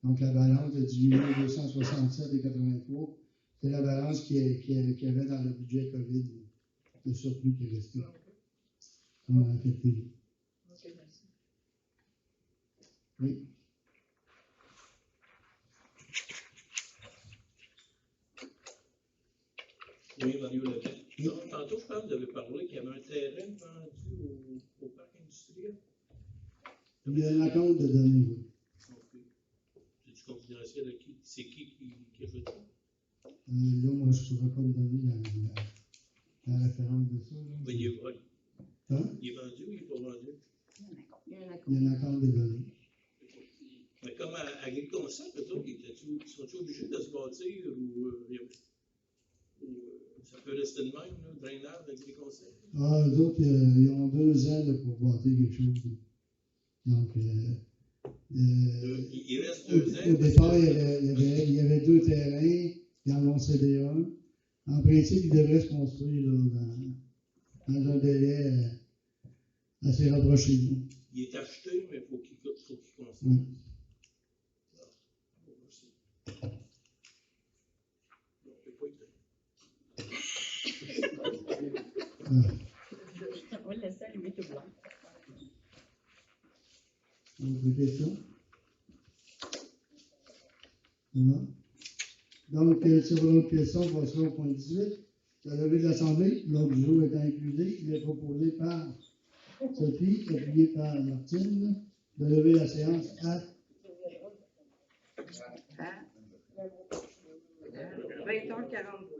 Donc, la balance de 18 267,83, c'est la balance qu'il y avait dans le budget COVID, le surplus qui est resté. On a affecté. OK, merci. Oui. Oui, Mario Leclerc. Tantôt, je pense que vous avez parlé qu'il y avait un terrain vendu au parc industriel. Il y a un acompte de données. Oui. Okay. C'est-tu confidentiel à qui? C'est qui a fait ça? Là, moi, je ne pourrais pas me donner la référence de ça. Là. Mais il est, hein? Il est vendu ou il n'est pas vendu? Il y a un acompte de données. Mais comme à Agriconcept, peut-être, ils sont obligés de se bâtir ou ça peut rester de même, là, drainage d'Agriconcept? Ah, eux autres, ils ont 2 ans là, pour bâtir quelque chose. Donc, il reste 2 ans. Au départ, il y avait 2 terrains, ils en ont cédé un. En principe, ils devraient se construire là, dans un délai assez rapproché. Là. Il est acheté, mais il faut qu'il construise. Oui. On va le laisser allumer tout blanc. Autre question? Non? Donc, si vous avez d'autres questions, on passera au point 18. La levée de l'Assemblée, l'ordre du jour étant inclusé, il est proposé par Sophie, appuyé par Martine, de lever la séance à 20h43.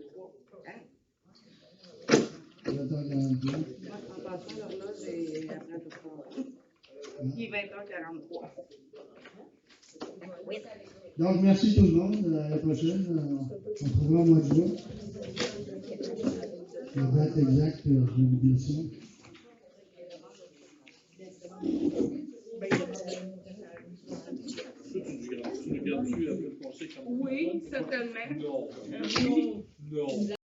20h42. Moi, en passant l'horloge et après tout ça. Il est 20h43. Oui. Donc, merci tout le monde. À la prochaine. On se revoit au mois de juin. La date exacte de l'émission. Tu regardes-tu un peu le conseil comme Oui, certainement. Non. Oui. Non.